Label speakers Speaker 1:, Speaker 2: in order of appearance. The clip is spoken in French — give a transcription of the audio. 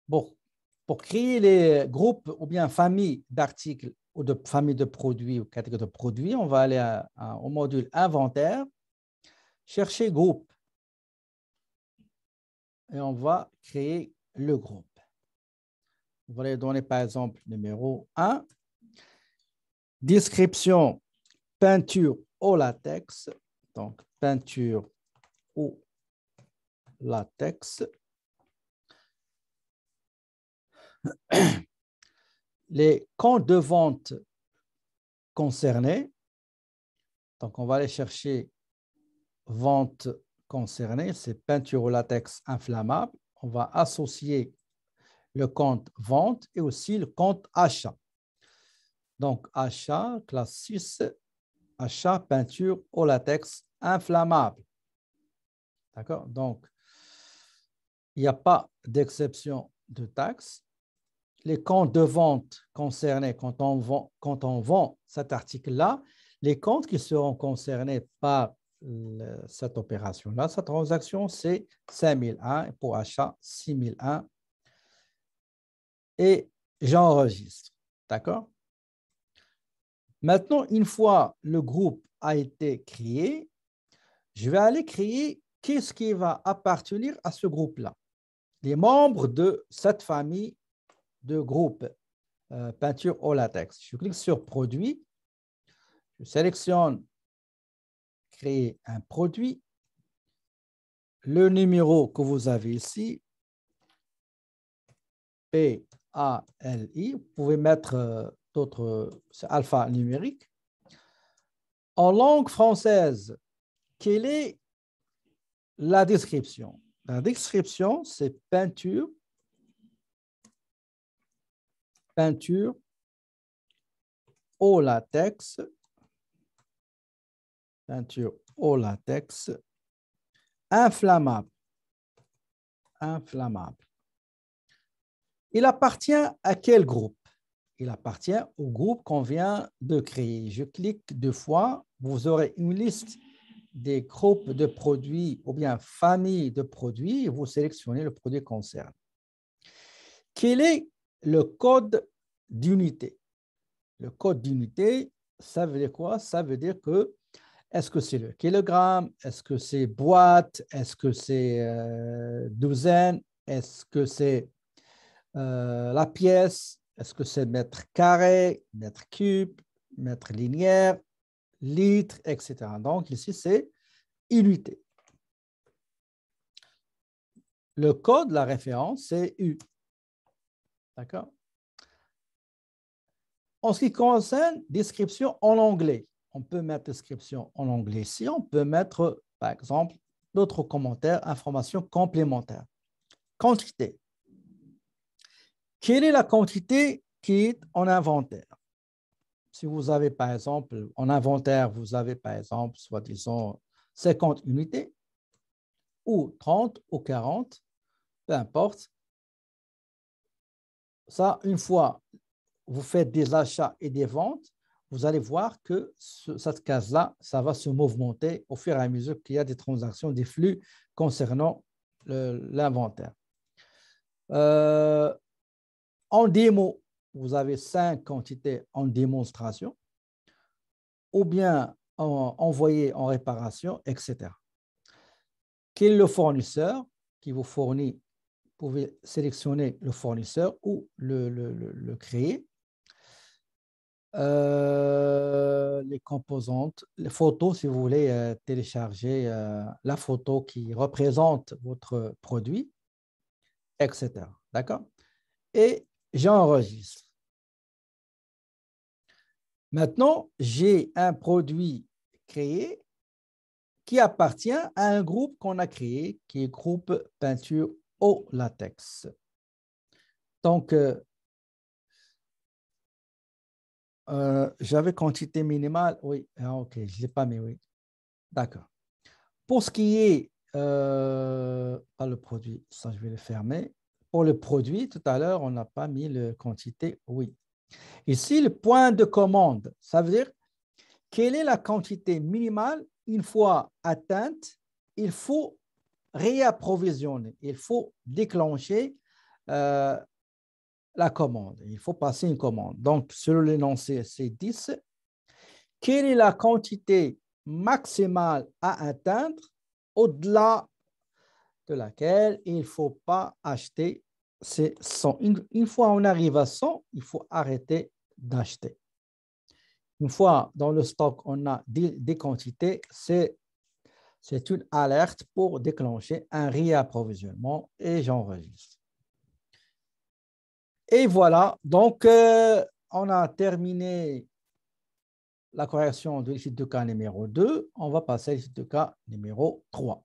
Speaker 1: Bon, pour créer les groupes ou bien familles d'articles ou de familles de produits ou catégories de produits, on va aller au module inventaire, chercher groupe et on va créer le groupe. On va les donner par exemple numéro 1, description peinture au latex, donc peinture au latex. Les comptes de vente concernés, donc on va aller chercher vente concernée, c'est peinture au latex inflammable. On va associer le compte vente et aussi le compte achat. Donc achat, classe 6, achat peinture au latex inflammable. D'accord? Donc, il n'y a pas d'exception de taxe. Les comptes de vente concernés quand on vend cet article-là, les comptes qui seront concernés par cette opération-là, cette transaction, c'est 5001 pour achat 6001 et j'enregistre. D'accord? Maintenant, une fois le groupe a été créé, je vais aller créer qu'est-ce qui va appartenir à ce groupe-là. Les membres de cette famille de groupe peinture au latex. Je clique sur produit, je sélectionne créer un produit, le numéro que vous avez ici, PALI, vous pouvez mettre d'autres, c'est alphanumérique. En langue française, quelle est la description? La description, c'est peinture au latex, peinture au latex, inflammable. Il appartient à quel groupe? Il appartient au groupe qu'on vient de créer. Je clique 2 fois, vous aurez une liste des groupes de produits ou bien familles de produits et vous sélectionnez le produit concerné. Quel est le code d'unité? Le code d'unité, ça veut dire quoi? Ça veut dire que est-ce que c'est le kilogramme? Est-ce que c'est boîte? Est-ce que c'est douzaine? Est-ce que c'est la pièce? Est-ce que c'est mètre carré, mètre cube, mètre linéaire, litre, etc. Donc ici, c'est unité. Le code, la référence, c'est U. D'accord? En ce qui concerne description en anglais, on peut mettre description en anglais ici. On peut mettre, par exemple, d'autres commentaires, informations complémentaires. Quantité. Quelle est la quantité qui est en inventaire? Si vous avez, par exemple, en inventaire, vous avez, par exemple, soit disons 50 unités ou 30 ou 40, peu importe. Ça, une fois vous faites des achats et des ventes, vous allez voir que cette case-là, ça va se mouvementer au fur et à mesure qu'il y a des transactions, des flux concernant l'inventaire. En démo, vous avez 5 quantités en démonstration ou bien envoyé en réparation, etc. Quel est le fournisseur qui vous fournit? Vous pouvez sélectionner le fournisseur ou le créer. Les composantes, les photos, si vous voulez télécharger la photo qui représente votre produit, etc. D'accord? Et j'enregistre. Maintenant, j'ai un produit créé qui appartient à un groupe qu'on a créé, qui est groupe peinture au latex. Donc, j'avais quantité minimale, oui, ok, je ne l'ai pas mis, oui, d'accord. Pour ce qui est, pas le produit, ça je vais le fermer. Pour le produit, tout à l'heure, on n'a pas mis la quantité, oui. Ici, le point de commande, ça veut dire quelle est la quantité minimale une fois atteinte, il faut réapprovisionner, il faut déclencher la commande. Il faut passer une commande. Donc, selon l'énoncé C10, quelle est la quantité maximale à atteindre au-delà de laquelle il ne faut pas acheter? C'est 100. Une fois on arrive à 100, il faut arrêter d'acheter. Une fois dans le stock, on a des quantités, c'est une alerte pour déclencher un réapprovisionnement et j'enregistre. Et voilà, donc on a terminé la correction de l'étude de cas numéro 2. On va passer à l'étude de cas numéro 3.